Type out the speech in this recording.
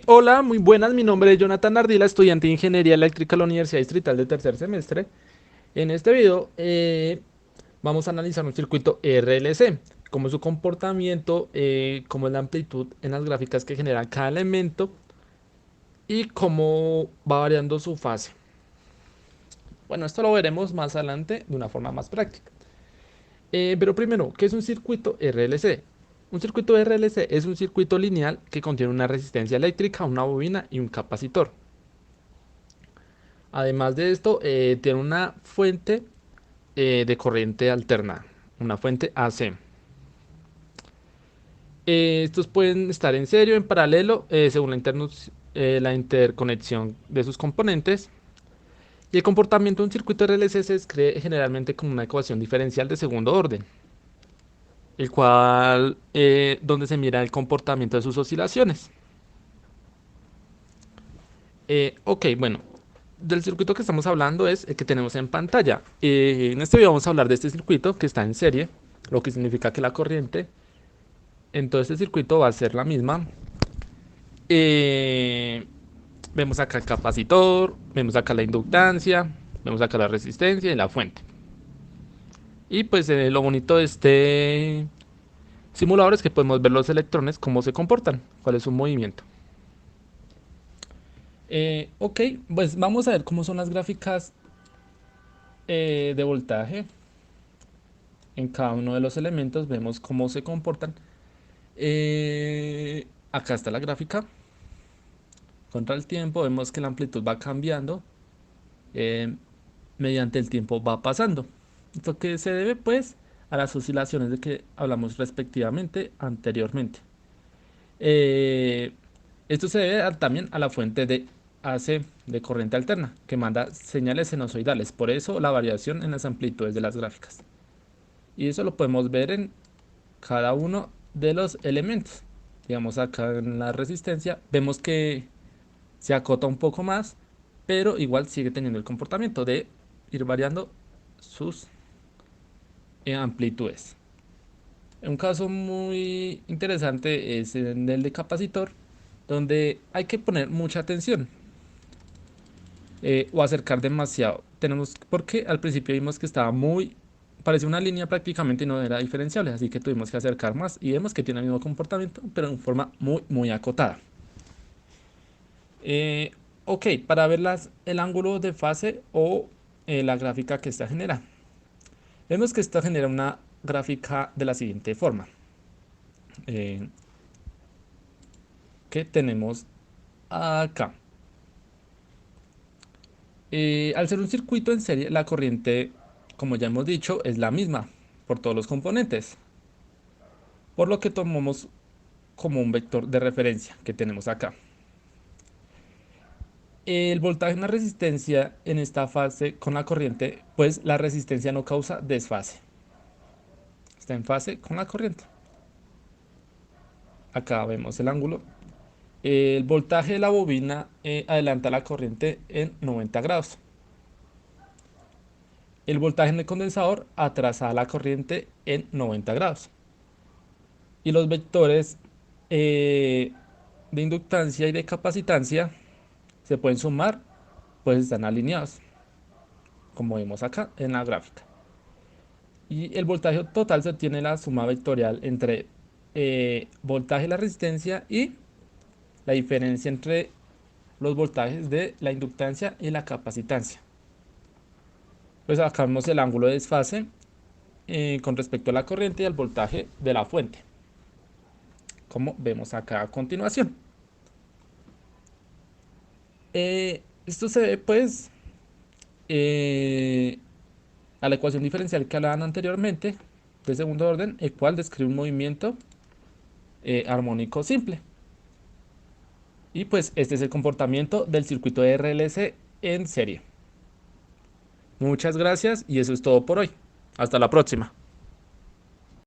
Hola, muy buenas. Mi nombre es Jonathan Ardila, estudiante de Ingeniería Eléctrica de la Universidad Distrital de tercer semestre. En este video vamos a analizar un circuito RLC, cómo es su comportamiento, cómo es la amplitud en las gráficas que genera cada elemento y cómo va variando su fase. Bueno, esto lo veremos más adelante de una forma más práctica. Pero primero, ¿qué es un circuito RLC? Un circuito RLC es un circuito lineal que contiene una resistencia eléctrica, una bobina y un capacitor. Además de esto, tiene una fuente de corriente alterna, una fuente AC. Estos pueden estar en serie o en paralelo según la interconexión de sus componentes. Y el comportamiento de un circuito RLC se describe generalmente como una ecuación diferencial de segundo orden, el cual donde se mira el comportamiento de sus oscilaciones. Ok, bueno, del circuito que estamos hablando es el que tenemos en pantalla. En este video vamos a hablar de este circuito que está en serie, lo que significa que la corriente en todo este circuito va a ser la misma. Eh, Vemos acá el capacitor, vemos acá la inductancia, vemos acá la resistencia y la fuente. Y pues lo bonito de este simulador es que podemos ver los electrones, cómo se comportan, cuál es su movimiento. Ok, pues vamos a ver cómo son las gráficas de voltaje en cada uno de los elementos, vemos cómo se comportan. Acá está la gráfica. Contra el tiempo vemos que la amplitud va cambiando eh, mediante el tiempo va pasando. Esto que se debe pues a las oscilaciones de que hablamos respectivamente anteriormente. Eh, Esto se debe también a la fuente de AC de corriente alterna que manda señales sinusoidales. Por eso la variación en las amplitudes de las gráficas. Y eso lo podemos ver en cada uno de los elementos. Digamos acá en la resistencia vemos que se acota un poco más, pero igual sigue teniendo el comportamiento de ir variando sus amplitudes. Un caso muy interesante es en el de capacitor, donde hay que poner mucha atención o acercar demasiado. Porque al principio vimos que estaba parecía una línea prácticamente y no era diferenciable, así que tuvimos que acercar más y vemos que tiene el mismo comportamiento, pero en forma muy acotada. Eh, ok, para ver el ángulo de fase o la gráfica que esta genera. Vemos que esta genera una gráfica de la siguiente forma. eh, que tenemos acá. Al ser un circuito en serie, la corriente, como ya hemos dicho, es la misma por todos los componentes, por lo que tomamos como un vector de referencia que tenemos acá. El voltaje en la resistencia en esta fase con la corriente, pues la resistencia no causa desfase. Está en fase con la corriente. Acá vemos el ángulo. El voltaje de la bobina adelanta la corriente en 90 grados. El voltaje en el condensador atrasa la corriente en 90 grados. Y los vectores eh, de inductancia y de capacitancia se pueden sumar, pues están alineados, como vemos acá en la gráfica. Y el voltaje total se obtiene la suma vectorial entre voltaje de la resistencia y la diferencia entre los voltajes de la inductancia y la capacitancia. Pues acá vemos el ángulo de desfase con respecto a la corriente y al voltaje de la fuente, como vemos acá a continuación. Esto se debe pues eh, a la ecuación diferencial que hablaban anteriormente de segundo orden, el cual describe un movimiento armónico simple. Y pues este es el comportamiento del circuito de RLC en serie. Muchas gracias y eso es todo por hoy. Hasta la próxima.